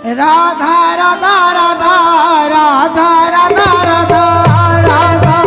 राधा राधा राधा राधा राधा राधा राधा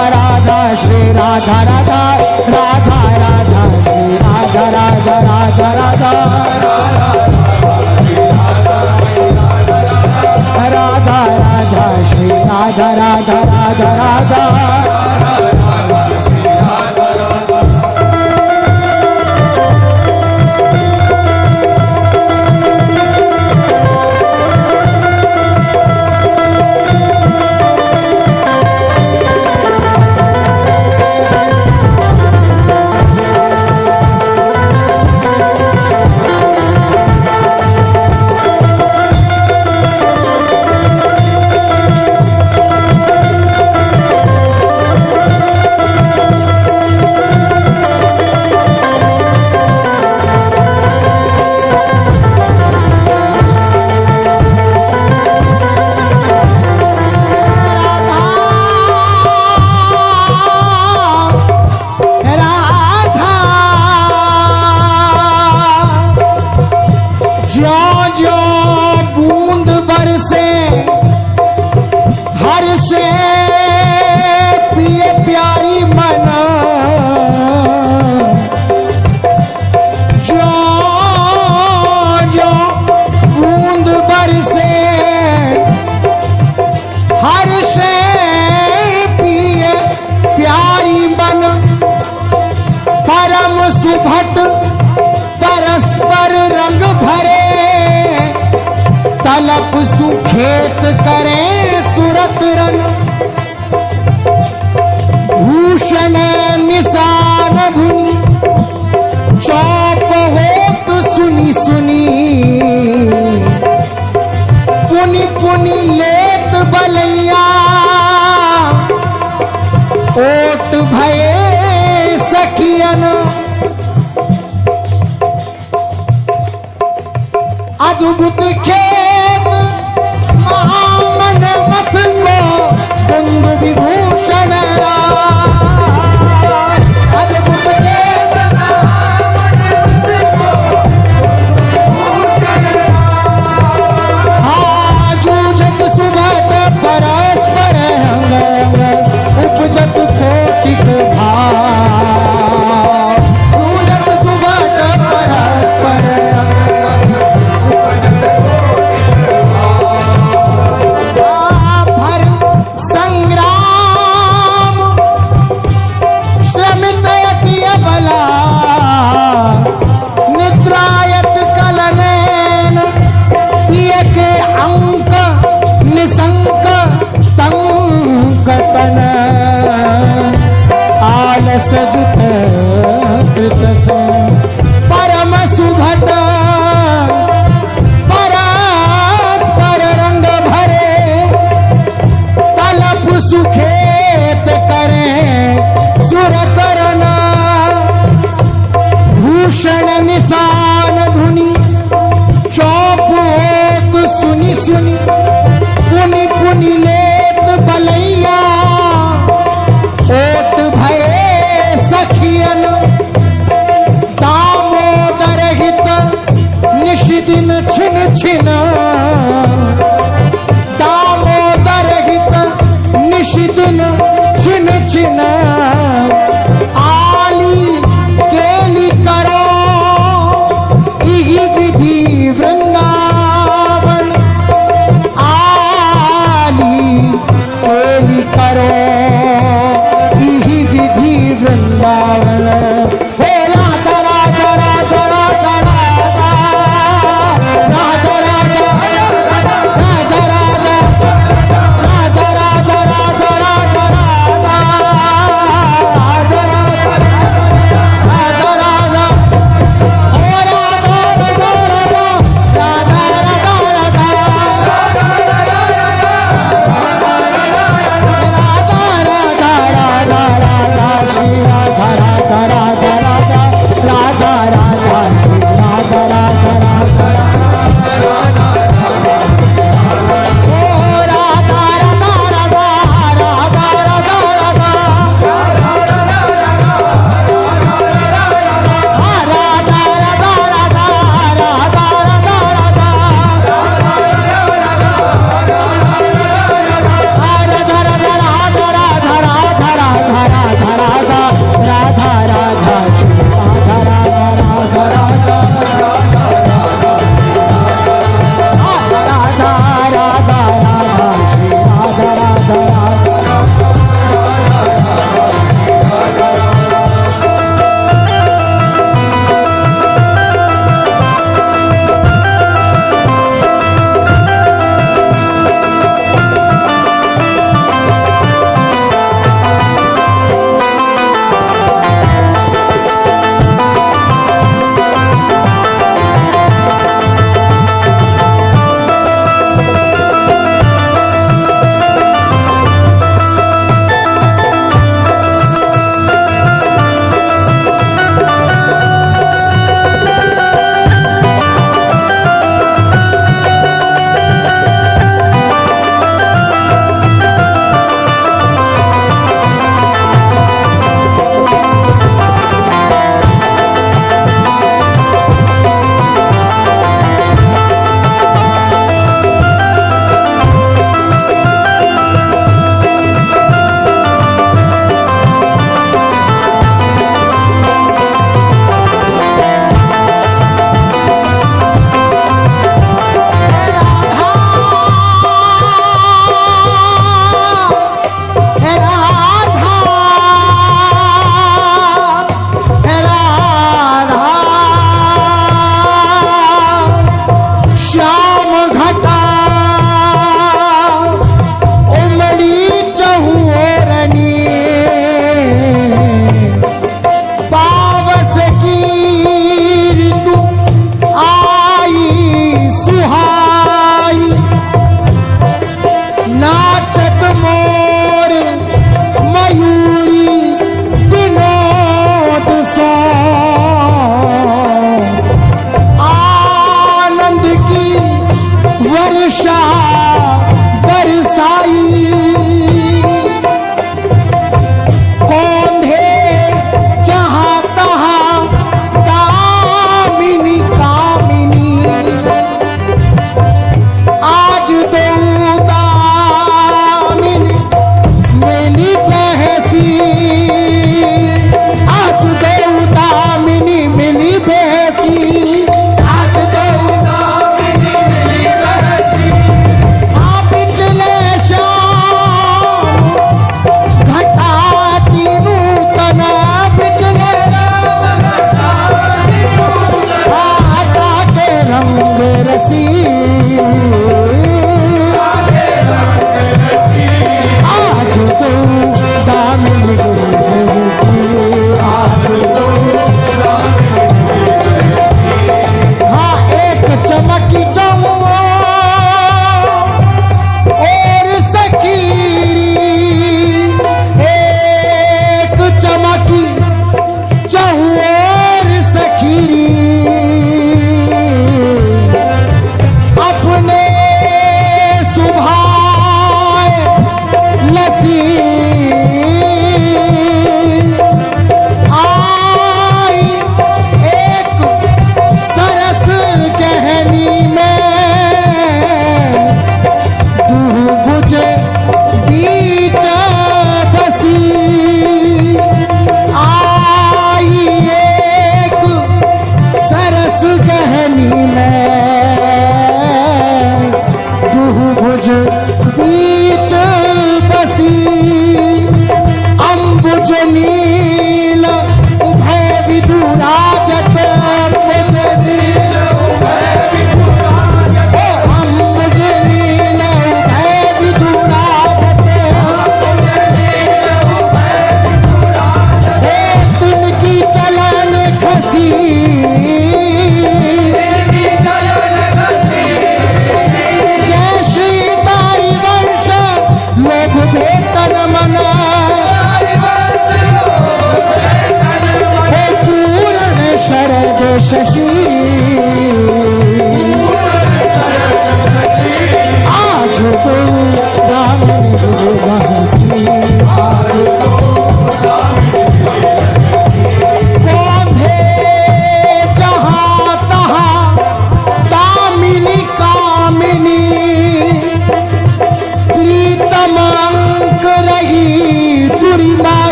राधा श्री राधा राधा राधा राधा राधा राधा राधा श्री राधा राधा राधा राधा सुखेत करें सुरत रन भूषण निशान धुनि चौप होत सुनी सुनी पुनि पुनि लेत बलैया ओट भये सखियन अद्भुत खेत महामन मत को कुंद विभूषण अद्भुत खेत महामन मत को जूझत सुभट परस्पर अंग तन आलस जुत कृत सो परम सुभट परस्पर रंग भरे तलप सुखेत करें सुर करना भूषण निशान धुनि चौपोत सुनी सुनी पुनि पुनि लेत बलैया ओट भये सखियन दामोदर हित निशिदिन छिन छिन दामोदर हित निशिदिन छिन छिन आली केली करो इही विधि वृंदावन आली केली करो इही विधि वृंदावन हे राधा राधा राधा राधा राधा राधा राधा राधा राधा राधा राधा राधा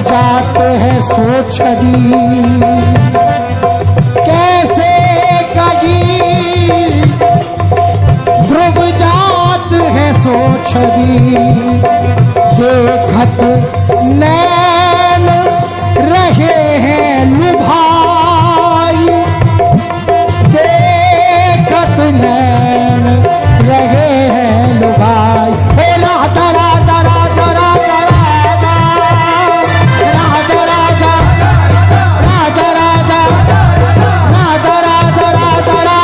जात है सो छवि, कैसे कही ध्रुव जात है सो छवि। देखत नैन रहे हैं लुभाई, देखत नैन रहे हैं लुभाई। हे राधा राधा राधा राधा राधा राधा राधा राधा राधा राधा राधा राधा राधा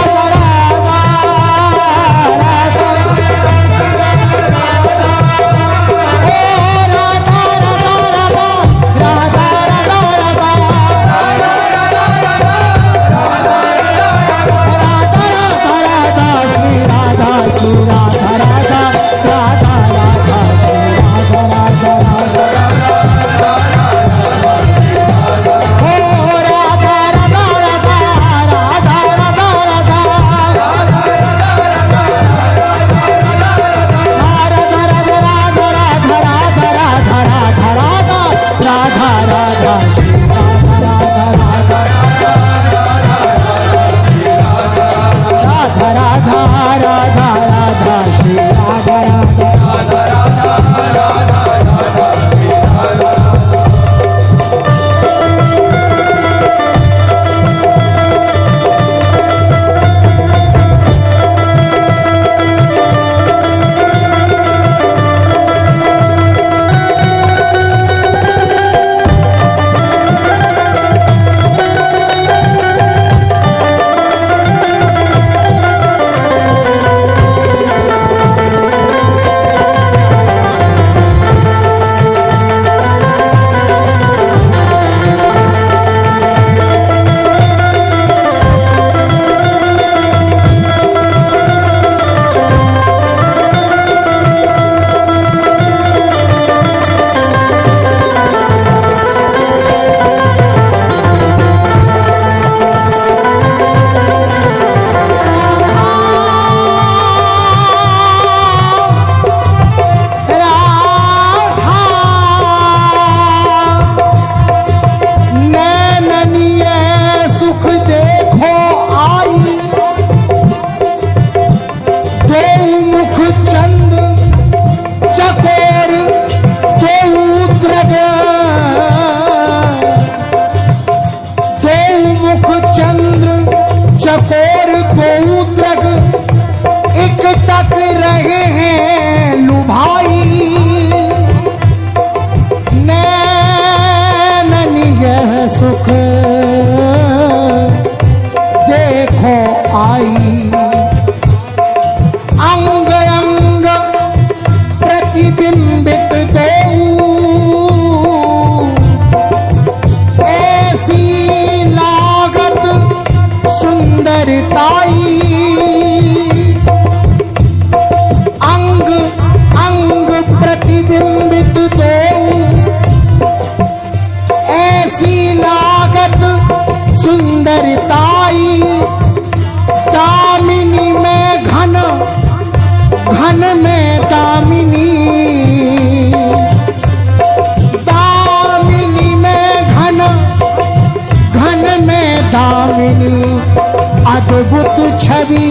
अद्भुत छवि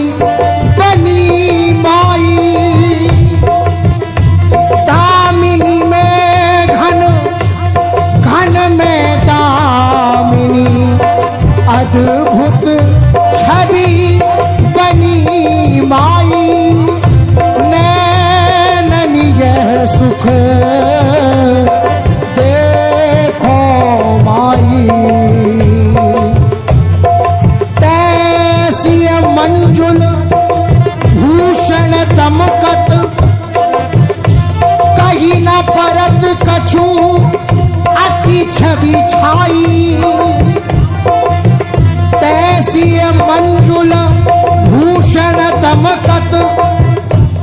बनी माई, दामिनी में घन, घन में दामिनी, अद्भुत छवि बनी माई, नैनन यह सुख देखो माई। मंजुल भूषण दमकत, कहीं न परत कछु अति छवि छाई। तैसी मंजुल भूषण दमकत,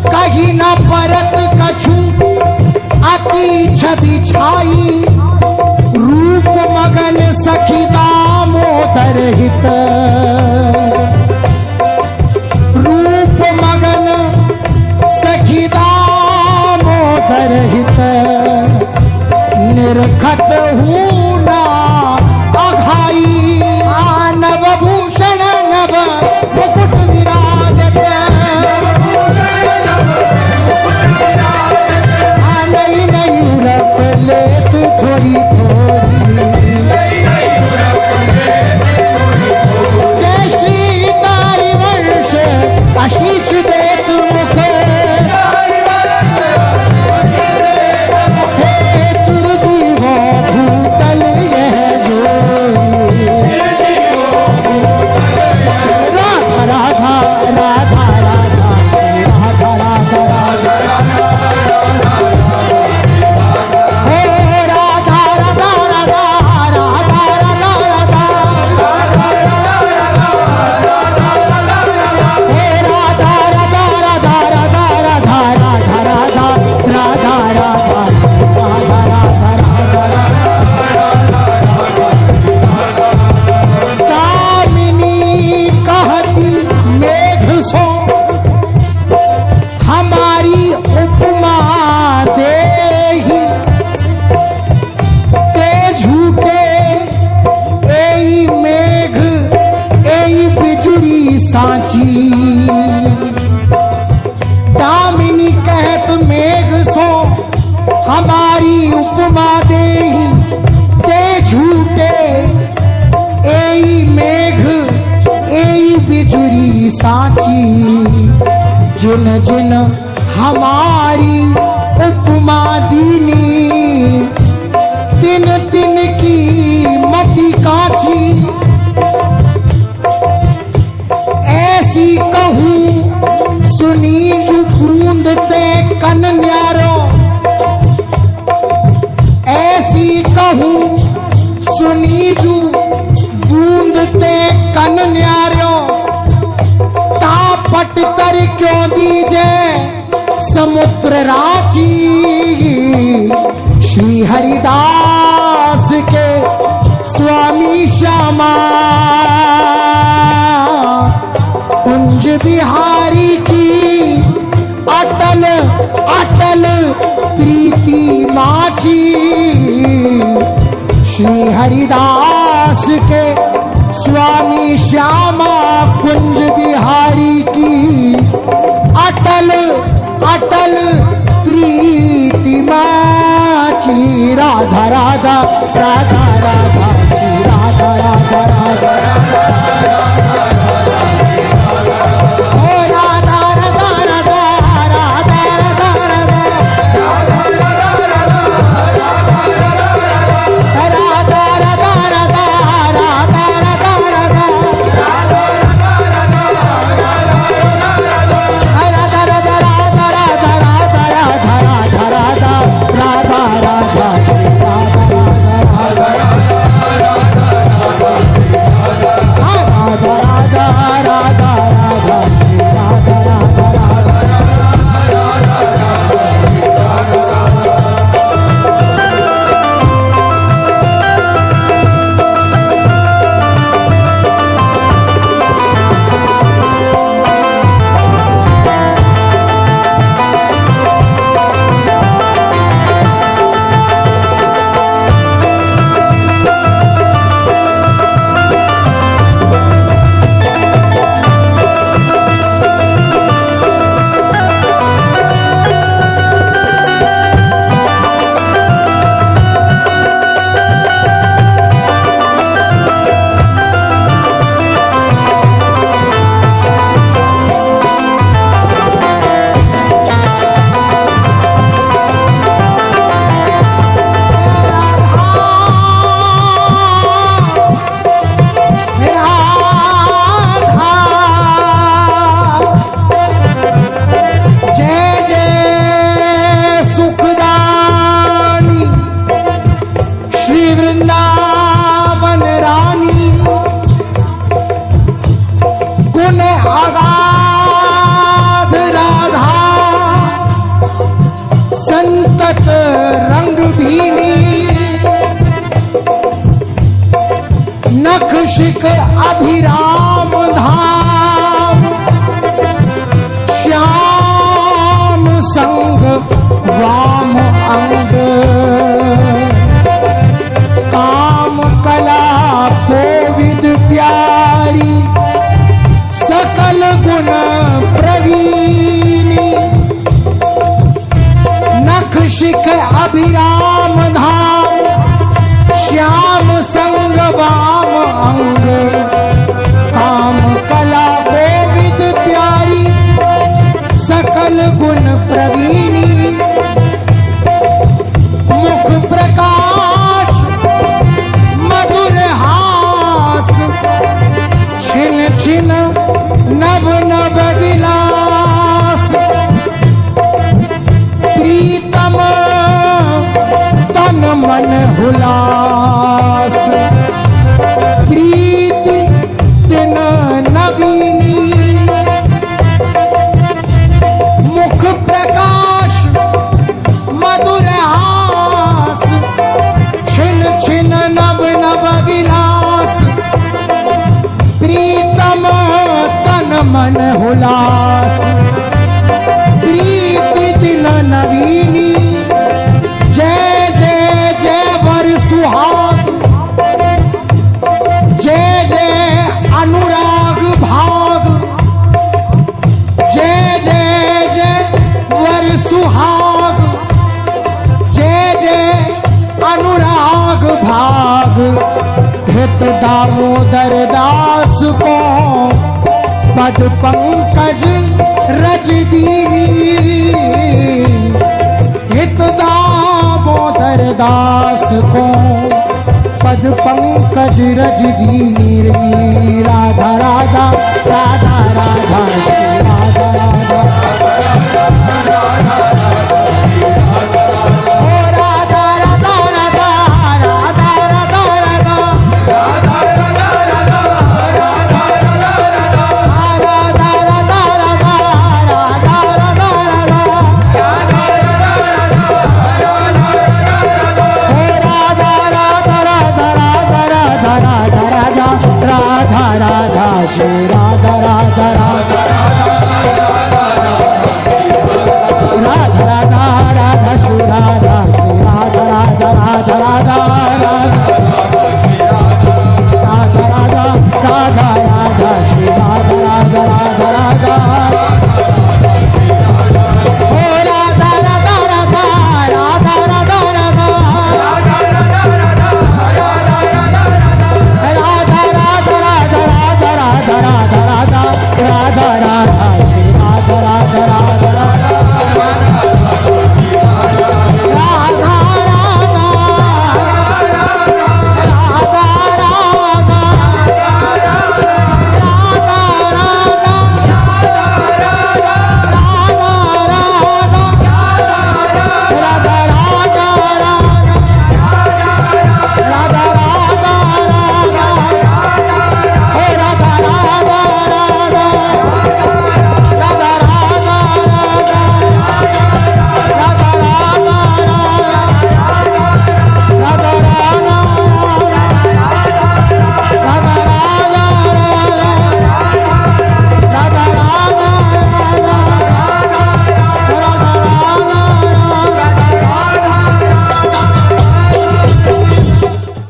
कहीं न परत कछु अति छवि छाई। रूप मगन सखी दामोदर हित, रूप मगन सखी दामोदर हित, निरखत हूँ गुजरी साची, जिन जिन हमारी उपमा दीनी, तिन तिन की मति काची। ऐसी कहूँ सुनी जो बूंद ते कन न्यारो, ऐसी कहूँ सुनी जो बूंद ते कन न्यारो। तापट तर क्यों दीजे समुद्र राची, श्री हरिदास के स्वामी श्यामा, कुंज बिहारी की अटल अटल प्रीति माची। श्री हरिदास के स्वामी श्यामा, कुंज बिहारी की अटल अटल प्रीति माची। राधा राधा राधा राधा श्री राधा राधा राधा रंग भीनी, नख शिख अभिराम धाम। श्याम संग वाम अंग, काम कला कोविद प्यारी। सकल गुण प्रवीणी, नख शिख अभिराम धाम। श्याम संग वाम अंग, काम कला कोविद प्यारी। सकल गुण प्रवीणी, मुख प्रकाश मधुर हास। छिन छिन नव नव विलास, प्रीतम तन मन हुलास। प्रीति दिन नवीनी, मुख प्रकाश मधुर हास। छिन छिन नव नव विलास, प्रीतम तन मन हुलास। प्रीति दिन नवीनी, जय जय जय वर सुहाग। जय जय अनुराग भाग, जय जय जय वर सुहाग। जय जय अनुराग भाग, हित दामोदर दास को पद पंकज रज दीनी हित दामोदर दास को पद पंकज रज दीनी राधा राधा राधा राधा श्री राधा राधा राधा राधा श्री